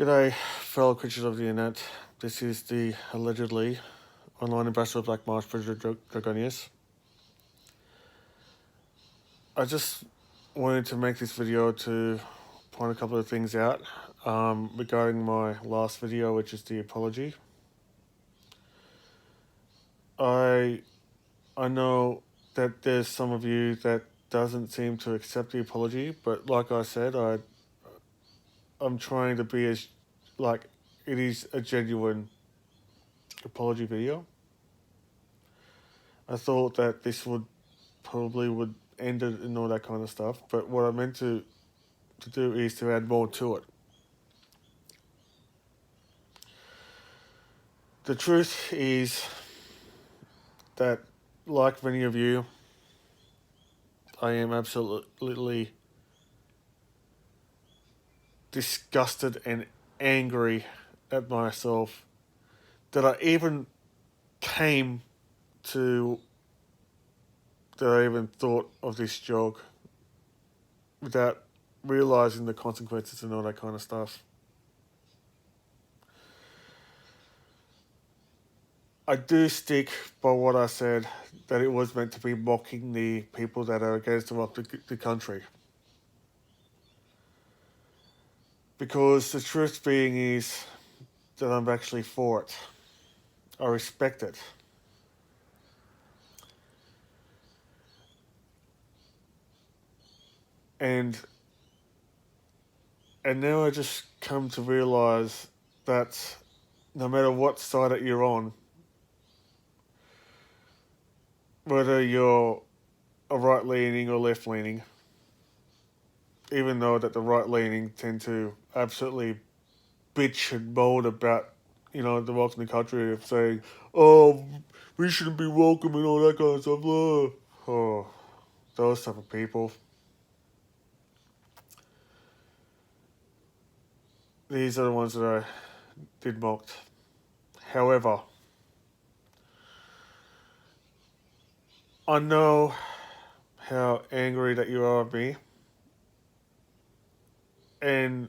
G'day, fellow creatures of the internet. This is the allegedly online ambassador of Black March for Dragonius. I just wanted to make this video to point a couple of things out regarding my last video, which is the apology. I know that there's some of you that doesn't seem to accept the apology, but like I said, I'm trying to be as it is a genuine apology video. I thought that this would end it and all that kind of stuff, but what I meant to do is to add more to it. The truth is that, like many of you, I am absolutely disgusted and angry at myself that I even thought of this jog without realizing the consequences and all that kind of stuff. I do stick by what I said, that it was meant to be mocking the people that are against the country. Because the truth being is that I'm actually for it. I respect it. And now I just come to realise that no matter what side that you're on, whether you're a right-leaning or left-leaning, even though that the right-leaning tend to absolutely bitch and moan about, the welcoming country of saying, oh, we shouldn't be welcome and all that kind of stuff. Oh, those type of people. These are the ones that I did mocked. However, I know how angry that you are at me, and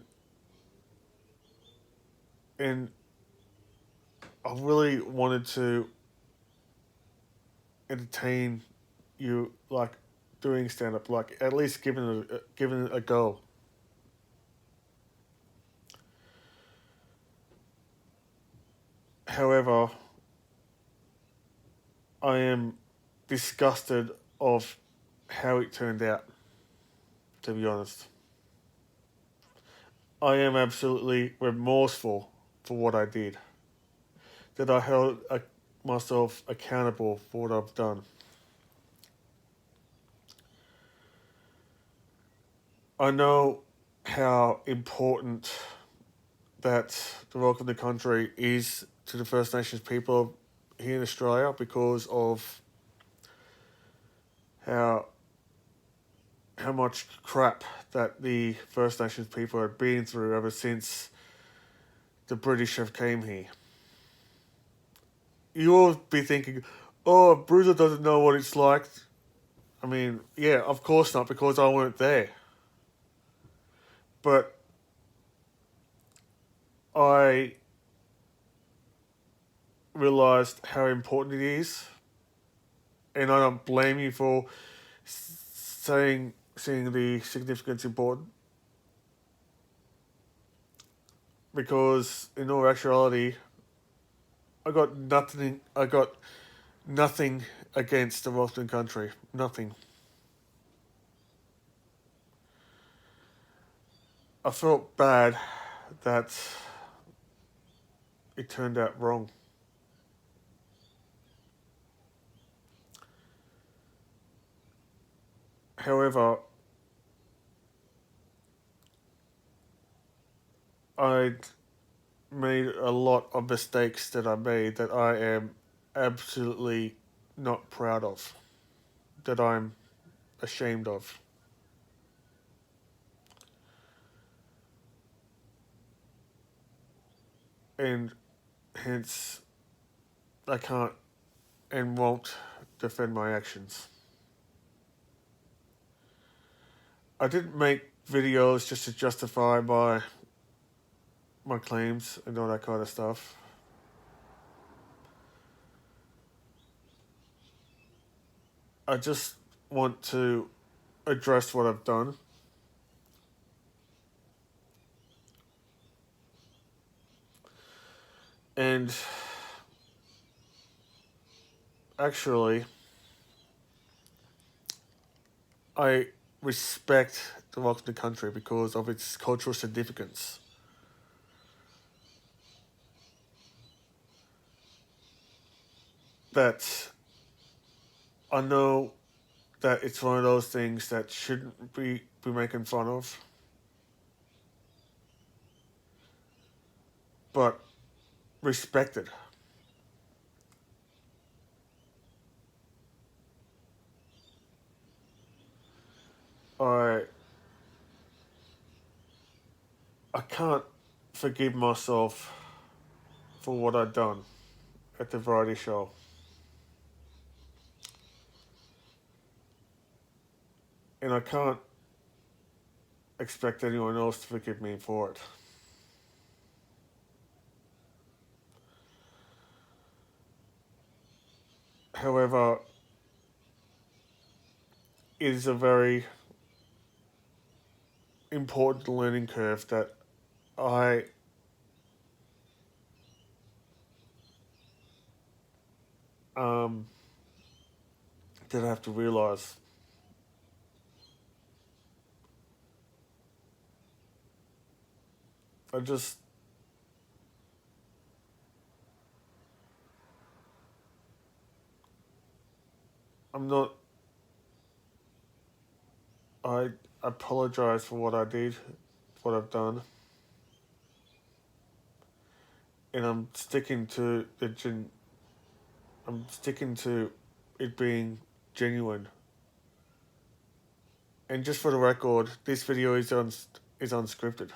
I really wanted to entertain you, doing stand-up, at least giving it a go. However, I am disgusted of how it turned out, to be honest. I am absolutely remorseful for what I did. That I held myself accountable for what I've done. I know how important that the welcome to the country is to the First Nations people here in Australia, because of how much crap that the First Nations people have been through ever since the British have came here. You all be thinking, oh, Bruiser doesn't know what it's like. I mean, yeah, of course not, because I weren't there. But I realised how important it is, and I don't blame you for seeing the significance important, because in all actuality, I got nothing against the Western country. Nothing. I felt bad that it turned out wrong. However, I made a lot of mistakes that I made that I am absolutely not proud of, that I'm ashamed of. And hence, I can't and won't defend my actions. I didn't make videos just to justify my my claims and all that kind of stuff. I just want to address what I've done. And actually, I respect the rock of the country because of its cultural significance. That I know that it's one of those things that shouldn't be making fun of. But respected. I I can't forgive myself for what I'd done at the variety show. And I can't expect anyone else to forgive me for it. However, it is a very important learning curve that I um, that I have to realize. I just I'm not. I apologize for what I did, what I've done, and I'm sticking to it being genuine. And just for the record, this video is unscripted.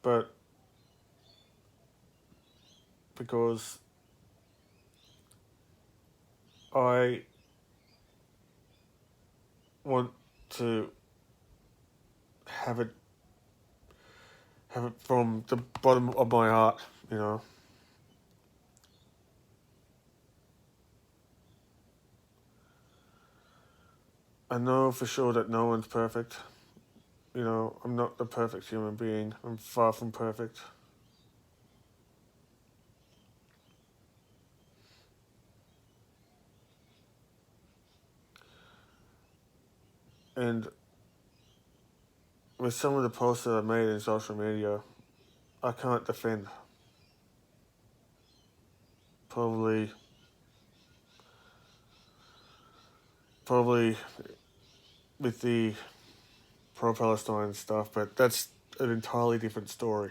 But because I want to have it from the bottom of my heart, you know. I know for sure that no one's perfect. You know, I'm not the perfect human being. I'm far from perfect. And with some of the posts that I made in social media, I can't defend. Probably with the pro-Palestine stuff, but that's an entirely different story.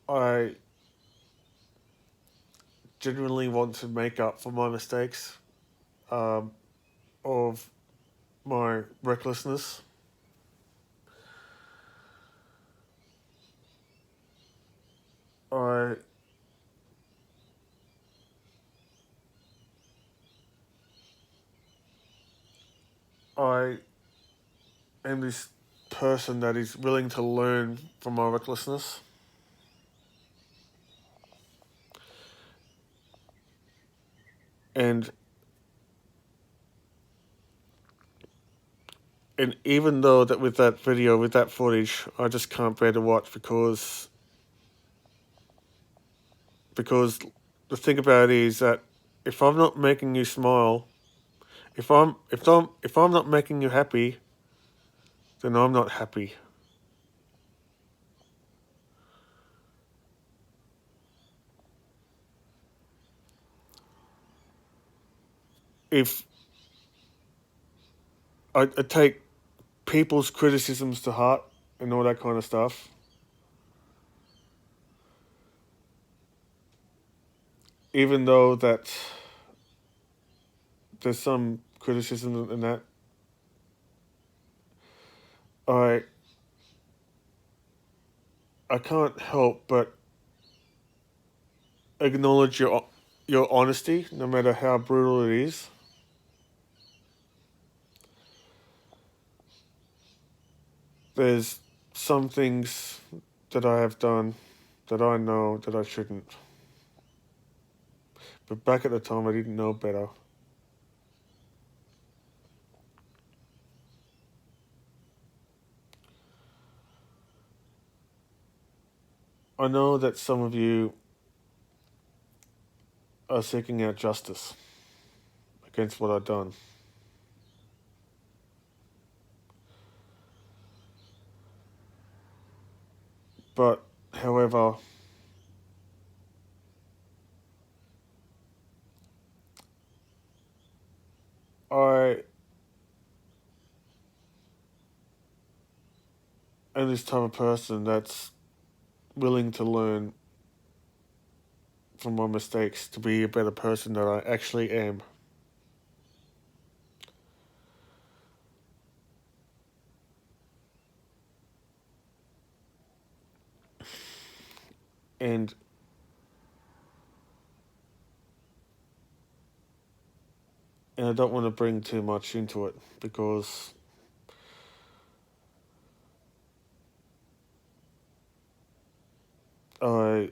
I genuinely want to make up for my mistakes of my recklessness. I I am this person that is willing to learn from my recklessness. And even though that with that video, with that footage, I just can't bear to watch because the thing about it is that if I'm not making you smile, if I'm not making you happy, then I'm not happy. If I take people's criticisms to heart and all that kind of stuff, even though that there's some criticism in that, I I can't help but acknowledge your honesty, no matter how brutal it is. There's some things that I have done that I know that I shouldn't. But back at the time, I didn't know better. I know that some of you are seeking out justice against what I've done. But, however, I am this type of person that's willing to learn from my mistakes to be a better person than I actually am. And I don't want to bring too much into it because I,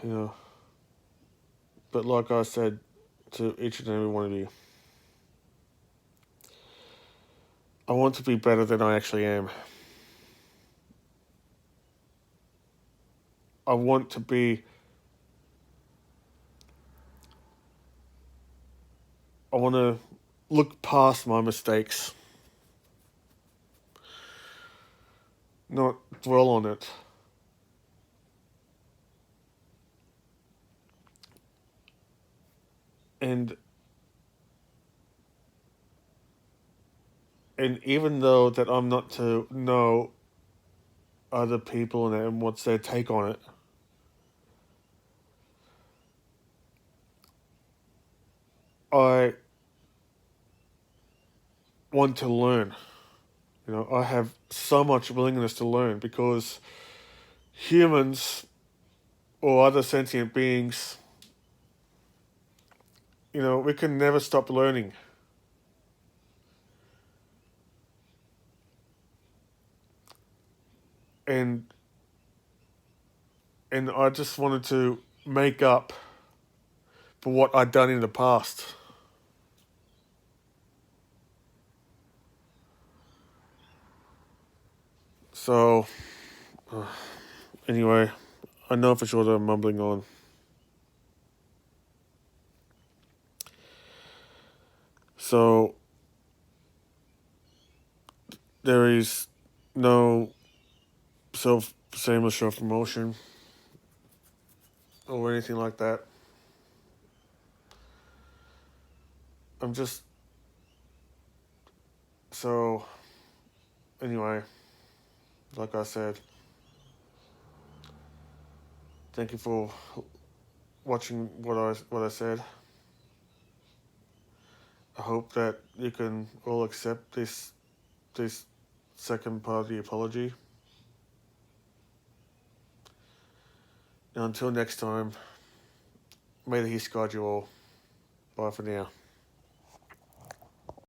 you know, but like I said to each and every one of you, I want to be better than I actually am. I want to be, I want to look past my mistakes, not dwell on it. And even though that I'm not to know other people and what's their take on it, I want to learn. You know, I have so much willingness to learn because humans or other sentient beings, you know, we can never stop learning. And I just wanted to make up for what I'd done in the past. So, anyway, I know for sure that I'm mumbling on. So, there is no shameless self-promotion or anything like that. I'm just, so, anyway, like I said, thank you for watching what I said. I hope that you can all accept this second part of the apology. And until next time, may the He guide you all. Bye for now.